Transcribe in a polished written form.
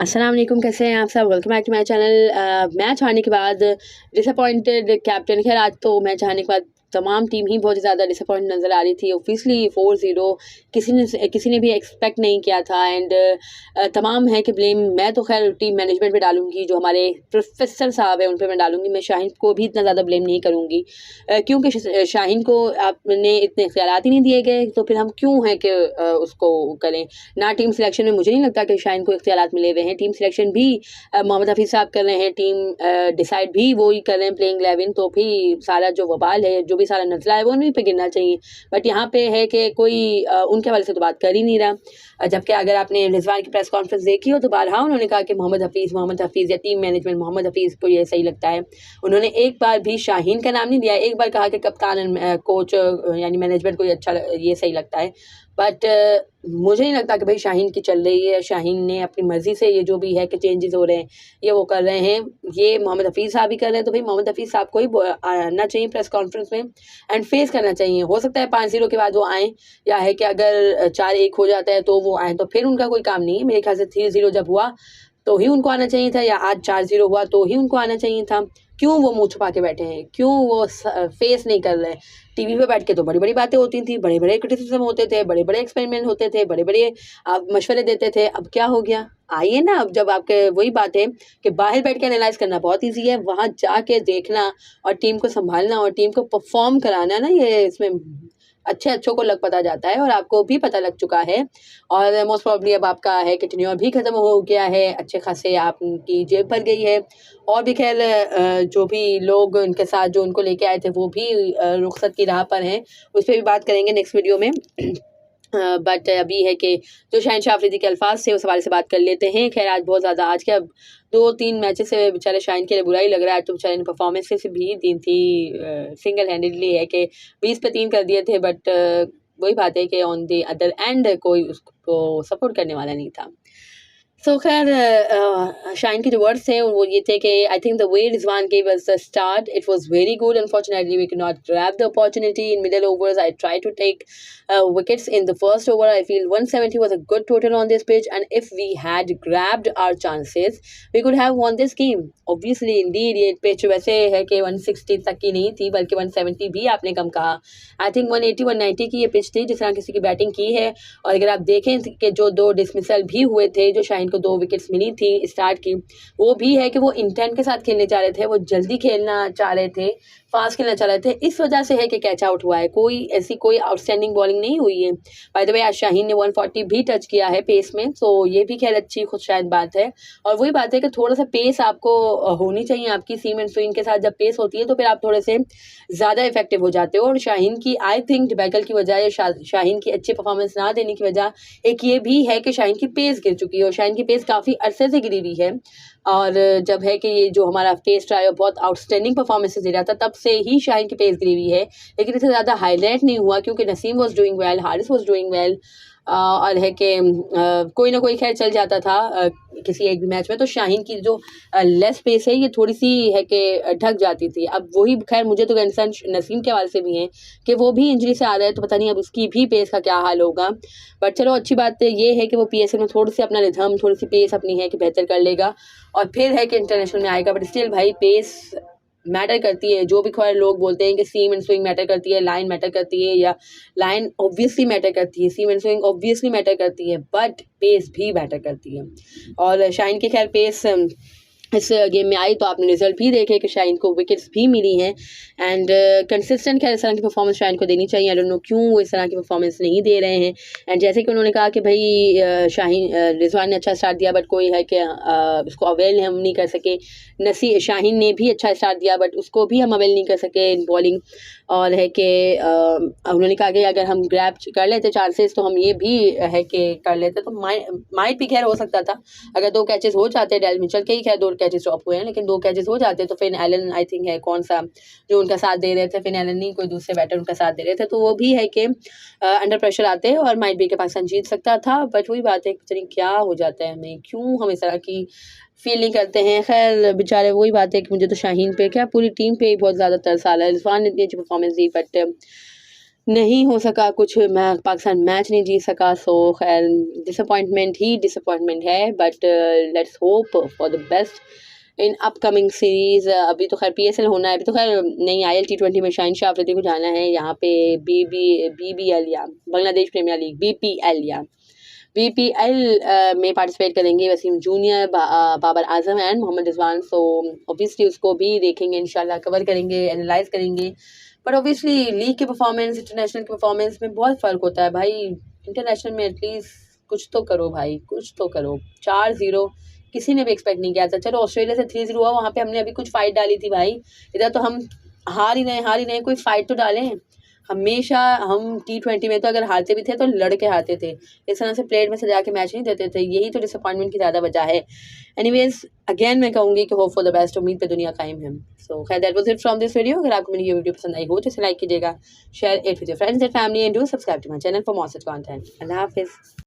अस्सलाम वालेकुम, कैसे हैं आप सब। Welcome back to my channel. Match हारने के बाद डिसअपॉइंटेड कैप्टन। खैर आज तो मैच हारने के बाद तमाम टीम ही बहुत ज़्यादा डिसअपॉइंट नज़र आ रही थी। ऑब्वियसली 4-0 किसी ने भी एक्सपेक्ट नहीं किया था। एंड तमाम है कि ब्लेम मैं तो खैर टीम मैनेजमेंट पे डालूंगी, जो हमारे प्रोफेसर साहब हैं उन पे मैं डालूंगी। मैं शाहीन को भी इतना ज़्यादा ब्लेम नहीं करूँगी, क्योंकि शाहीन को आपने इतने इख्तियारात ही नहीं दिए गए, तो फिर हम क्यों हैं कि उसको करें ना। टीम सिलेक्शन में मुझे नहीं लगता कि शाहीन को इख्तियारात मिले हुए हैं। टीम सिलेक्शन भी मोहम्मद हफीज़ साहब कर रहे हैं, टीम डिसाइड भी वो ही कर रहे हैं, प्लेइंग 11। तो भी सारा जो वबाल है, जो भी सारा नजला है, वो उन्हीं पे गिरना चाहिए। बट यहाँ पे है कि कोई उनके हवाले से तो बात कर ही नहीं रहा। जबकि अगर आपने रिजवान की प्रेस कॉन्फ्रेंस देखी हो तो बारहा उन्होंने कहा कि मोहम्मद हफीज़ या टीम मैनेजमेंट मोहम्मद हफीज़ को ये सही लगता है। उन्होंने एक बार भी शाहीन का नाम नहीं लिया। एक बार कहा कि कप्तान कोच यानी मैनेजमेंट को ये अच्छा ये सही लगता है। बट मुझे नहीं लगता कि भाई शाहीन की चल रही है। शाहीन ने अपनी मर्ज़ी से ये जो भी है कि चेंजेस हो रहे हैं ये वो कर रहे हैं। ये मोहम्मद हफीज़ साहब ही कर रहे हैं, तो भाई मोहम्मद हफीज़ साहब को ही आना चाहिए प्रेस कॉन्फ्रेंस में एंड फेस करना चाहिए। हो सकता है 5-0 के बाद वो आएँ, या है कि अगर 4-1 हो जाता है तो वो आएँ, तो फिर उनका कोई काम नहीं है। मेरे ख्याल से 3-0 जब हुआ तो ही उनको आना चाहिए था, या आज 4-0 हुआ तो ही उनको आना चाहिए था। क्यों वो मुँह छुपा के बैठे हैं? क्यों वो फेस नहीं कर रहे? टीवी पे बैठ के तो बड़ी-बड़ी बातें होती थी, बड़े-बड़े क्रिटिसिज्म होते थे, बड़े-बड़े एक्सपेरिमेंट होते थे, बड़े-बड़े आप मशवरे देते थे। अब क्या हो गया? आइए ना, अब जब आपके वही बात है कि बाहर बैठ के एनालाइज़ करना बहुत ईज़ी है, वहाँ जाके देखना और टीम को सँभालना और टीम को परफ़ॉर्म कराना ना, ये इसमें अच्छों को लग पता जाता है और आपको भी पता लग चुका है। और मोस्ट प्रोबेबली अब आपका है कि टेन्योर भी ख़त्म हो गया है, अच्छे खासे आपकी जेब भर गई है। और भी खैर जो भी लोग उनके साथ जो उनको लेके आए थे वो भी रुख़सत की राह पर हैं। उस पे भी बात करेंगे नेक्स्ट वीडियो में। बट अभी है कि जो शहनशाह अफरीदी के अल्फाज थे उस हवाले से बात कर लेते हैं। खैर आज बहुत ज़्यादा आज क्या 2-3 मैचेस से बेचारे शाहीन के लिए बुरा ही लग रहा है। आज तो बेचारे ने परफॉर्मेंसेस भी दी थी, सिंगल हैंडेडली है कि 20 पे 3 कर दिए थे। बट वही बात है कि ऑन द अदर एंड कोई उसको सपोर्ट करने वाला नहीं था। सो खैर शाहीन के जो वर्ड्स थे वो ये थे कि I think the way Rizwan gave us the start it was very good. Unfortunately we could not grab the opportunity in middle overs. I try to take wickets in the first over. I feel 170 was a good total on this pitch, and if we had grabbed our chances we could have won this game. Obviously indeed ये pitch वैसे है कि 160 तक की नहीं थी, बल्कि 170 भी आपने कम कहा। आई थिंक 180-190 की ये पिच थी जिस तरह किसी की बैटिंग की है। और अगर आप देखें कि जो 2 डिसमिसल भी हुए थे, जो शाहीन को 2 विकेट्स मिली थी स्टार्ट की, वो भी है कि वो इंटेंट के साथ खेलने चाह रहे थे, वो जल्दी खेलना चाह रहे थे, फास्ट खेलना चाह रहे थे। इस वजह से है कि कैच आउट हुआ है। कोई आउटस्टैंडिंग बॉलिंग नहीं हुई है। बाय द वे आज शाहीन ने 140 भी टच किया है पेस में, सो ये भी खैर अच्छी खुशशायद बात है। और वही बात है कि थोड़ा सा पेस आपको होनी चाहिए। आपकी सीम एंड स्विंग के साथ जब पेस होती है तो फिर आप थोड़े से ज़्यादा इफेक्टिव हो जाते हो। और शाहीन की आई थिंक डिबैकल की वजह या शाहीन की अच्छी परफॉर्मेंस ना देने की वजह एक ये भी है कि शाहीन की पेस गिर चुकी है, और शाहीन की पेस काफ़ी अरसे से गिरी हुई है। और जब है कि ये जो हमारा पेस ट्राई बहुत आउटस्टैंडिंग परफॉर्मेंसेस दे रहा था, तब से ही शाहीन की पेस गिरी हुई है। लेकिन इसे ज़्यादा हाईलाइट नहीं हुआ क्योंकि Naseem was doing well, Haris was doing well. और है कि कोई ना कोई खैर चल जाता था किसी एक भी मैच में। तो शाहीन की जो लेस पेस है ये थोड़ी सी है कि ढक जाती थी। अब वही खैर मुझे तो कंसर्न नसीम के हवाले से भी है कि वो भी इंजरी से आ रहा है, तो पता नहीं अब उसकी भी पेस का क्या हाल होगा। बट चलो अच्छी बात ये है कि वो पीएसएल में थोड़ी सी अपना रिथम, थोड़ी सी पेस अपनी है कि बेहतर कर लेगा और फिर है कि इंटरनेशनल में आएगा। बट स्टिल भाई पेस मैटर करती है। जो भी खैर लोग बोलते हैं कि सीम एंड स्विंग मैटर करती है, लाइन मैटर करती है, या लाइन ऑब्वियसली मैटर करती है, सीम एंड स्विंग ऑब्वियसली मैटर करती है, बट पेस भी मैटर करती है। और शाहीन की खैर पेस इस गेम में आई तो आपने रिजल्ट भी देखे कि शाहीन को विकेट्स भी मिली हैं। एंड कंसिस्टेंट खैर इस तरह की परफॉर्मेंस शाहीन को देनी चाहिए। आई डोंट नो क्यों वो इस तरह की परफॉर्मेंस नहीं दे रहे हैं। एंड जैसे कि उन्होंने कहा कि भाई रिजवान ने अच्छा स्टार्ट दिया, बट कोई है कि उसको अवेल हम नहीं कर सके। शाहीन ने भी अच्छा स्टार्ट दिया बट उसको भी हम अवेल नहीं कर सके इन बॉलिंग। और है कि उन्होंने कहा कि अगर हम ग्रैब कर लेते चांसेस तो हम ये भी है कि कर लेते, तो माइट भी खैर हो सकता था अगर 2 कैचेस हो जाते। डेल मिचेल के ही खैर 2 कैचेस ड्रॉप हुए हैं, लेकिन 2 कैचेस हो जाते तो फिन एलन आई थिंक है कौन सा जो उनका साथ दे रहे थे, फिन एलन नहीं कोई दूसरे बैटर उनका साथ दे रहे थे, तो वो भी है कि अंडर प्रेशर आते और माइट भी के पाकिस्तान जीत सकता था। बट वही बात है कि क्या हो जाता है, हमें क्यों हम इस तरह की फील नहीं करते हैं। खैर बेचारे वही बात है कि मुझे तो शाहीन पे क्या पूरी टीम पे ही बहुत ज़्यादा तरस आ रहा है। रिजवान ने इतनी अच्छी परफॉर्मेंस दी बट नहीं हो सका कुछ, पाकिस्तान मैच नहीं जीत सका। सो खैर डिसअपॉइंटमेंट है, but let's hope for the best in upcoming series. अभी तो खैर PSL होना है, अभी तो खैर नहीं, IL T20 में शाहीन शाह अफरीदी को जाना है। यहाँ पे BBL या बांग्लादेश प्रीमियर लीग BPL या BPL में पार्टिसिपेट करेंगे Wasim junior, Babar Azam and Mohammad Rizwan. So obviously उसको भी देखेंगे, इंशाल्लाह कवर करेंगे, एनालाइज करेंगे। बट ऑब्वियसली लीग के परफॉर्मेंस इंटरनेशनल के परफॉर्मेंस में बहुत फ़र्क होता है भाई। इंटरनेशनल में एटलीस्ट कुछ तो करो भाई, कुछ तो करो। 4-0 किसी ने भी एक्सपेक्ट नहीं किया था। चलो ऑस्ट्रेलिया से 3-0 हुआ, वहाँ पे हमने अभी कुछ फाइट डाली थी भाई। इधर तो हम हार ही रहे, कोई फाइट तो डालें। हमेशा हम T20 में तो अगर हारते भी थे तो लड़के हारते थे, इस तरह से प्लेट में सजा के मैच नहीं देते थे। यही तो डिसअपॉइंटमेंट की ज़्यादा वजह है। एनीवेज अगेन मैं कहूँगी कि होप फॉर द बेस्ट, उम्मीद पे दुनिया कायम है। सो खैर that was it from this video. अगर आपको मेरी ये वीडियो पसंद आई हो तो इसे लाइक कीजिएगा, share it with your friends and family, and do subscribe to my channel for more such content. अल्लाह हाफिज़।